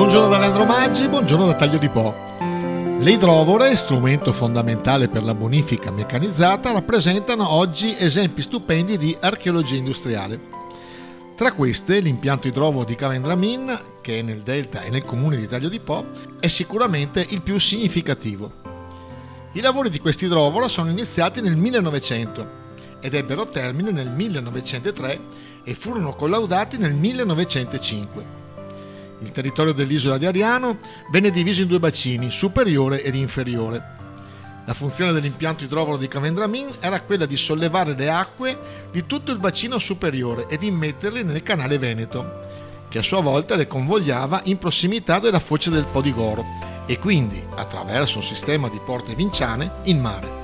Buongiorno da Leandro Maggi, buongiorno da Taglio di Po. Le idrovore, strumento fondamentale per la bonifica meccanizzata, rappresentano oggi esempi stupendi di archeologia industriale. Tra queste, l'impianto idrovoro di Cavendramin, che è nel delta e nel comune di Taglio di Po, è sicuramente il più significativo. I lavori di quest'idrovoro sono iniziati nel 1900 ed ebbero termine nel 1903 e furono collaudati nel 1905. Il territorio dell'isola di Ariano venne diviso in due bacini, superiore ed inferiore. La funzione dell'impianto idrovoro di Cavendramin era quella di sollevare le acque di tutto il bacino superiore ed immetterle nel canale Veneto, che a sua volta le convogliava in prossimità della foce del Po di Goro e quindi, attraverso un sistema di porte vinciane, in mare.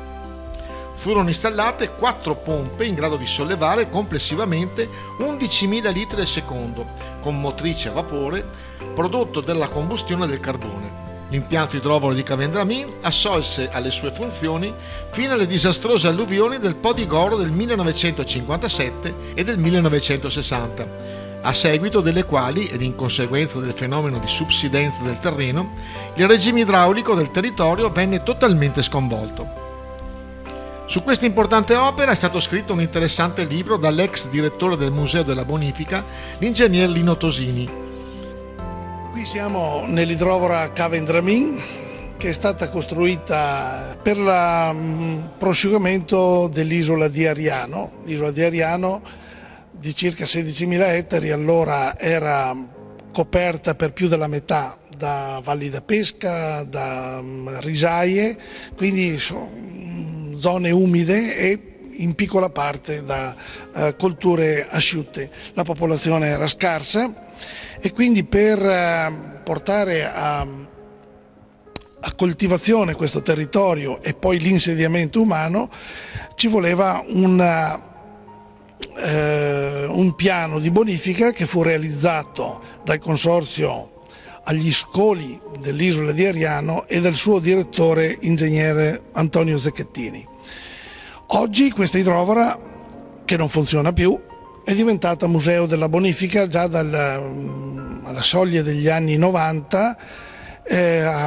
Furono installate 4 pompe in grado di sollevare complessivamente 11.000 litri al secondo, con motrice a vapore, prodotto dalla combustione del carbone. L'impianto idrovoro di Cavendramin assolse alle sue funzioni fino alle disastrose alluvioni del Po di Goro del 1957 e del 1960, a seguito delle quali, ed in conseguenza del fenomeno di subsidenza del terreno, il regime idraulico del territorio venne totalmente sconvolto. Su questa importante opera è stato scritto un interessante libro dall'ex direttore del Museo della Bonifica, l'ingegner Lino Tosini. Qui siamo nell'idrovora Cavendramin, che è stata costruita per il prosciugamento dell'isola di Ariano. L'isola di Ariano, di circa 16.000 ettari, allora era coperta per più della metà da valli da pesca, da risaie, quindi zone umide e in piccola parte da colture asciutte. La popolazione era scarsa e quindi per portare a coltivazione questo territorio e poi l'insediamento umano ci voleva un piano di bonifica che fu realizzato dal consorzio agli scoli dell'isola di Ariano e dal suo direttore ingegnere Antonio Zecchettini. Oggi questa idrovora, che non funziona più, è diventata museo della bonifica già alla soglia degli anni 90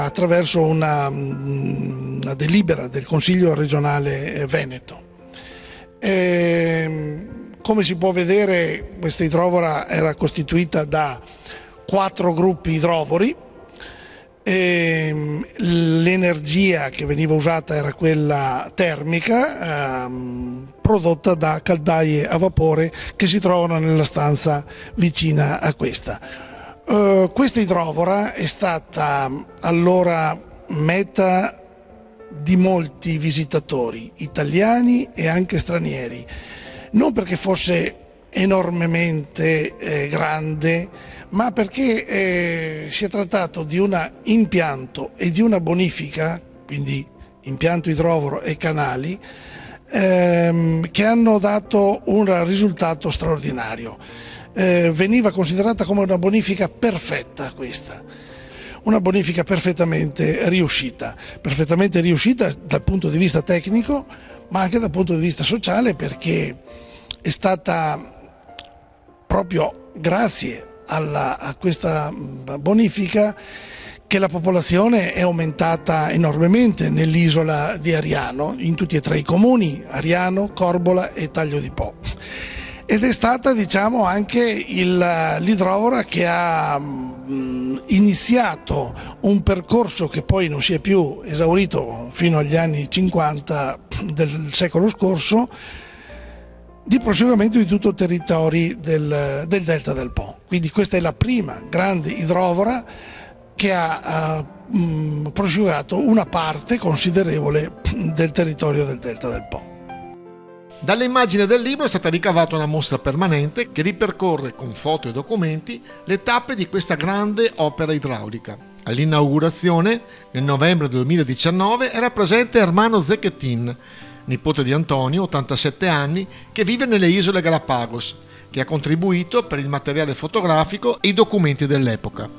attraverso una delibera del Consiglio regionale Veneto. Come si può vedere, questa idrovora era costituita da 4 gruppi idrovori. L'energia che veniva usata era quella termica prodotta da caldaie a vapore che si trovano nella stanza vicina a questa. Questa idrovora è stata allora meta di molti visitatori italiani e anche stranieri, non perché fosse enormemente grande, ma perché si è trattato di un impianto e di una bonifica, quindi impianto idrovoro e canali, che hanno dato un risultato straordinario. Veniva considerata come una bonifica perfetta questa, una bonifica perfettamente riuscita dal punto di vista tecnico, ma anche dal punto di vista sociale, perché è stata proprio grazie a questa bonifica che la popolazione è aumentata enormemente nell'isola di Ariano, in tutti e 3 i comuni, Ariano, Corbola e Taglio di Po. Ed è stata, diciamo, anche l'idrovora che ha iniziato un percorso che poi non si è più esaurito fino agli anni 50 del secolo scorso, di prosciugamento di tutto il territorio del delta del Po. Quindi questa è la prima grande idrovora che ha prosciugato una parte considerevole del territorio del delta del Po. Dalle immagini del libro è stata ricavata una mostra permanente che ripercorre con foto e documenti le tappe di questa grande opera idraulica. All'inaugurazione, nel novembre 2019, era presente Ermanno Zecchettin, nipote di Antonio, 87 anni, che vive nelle isole Galapagos, che ha contribuito per il materiale fotografico e i documenti dell'epoca.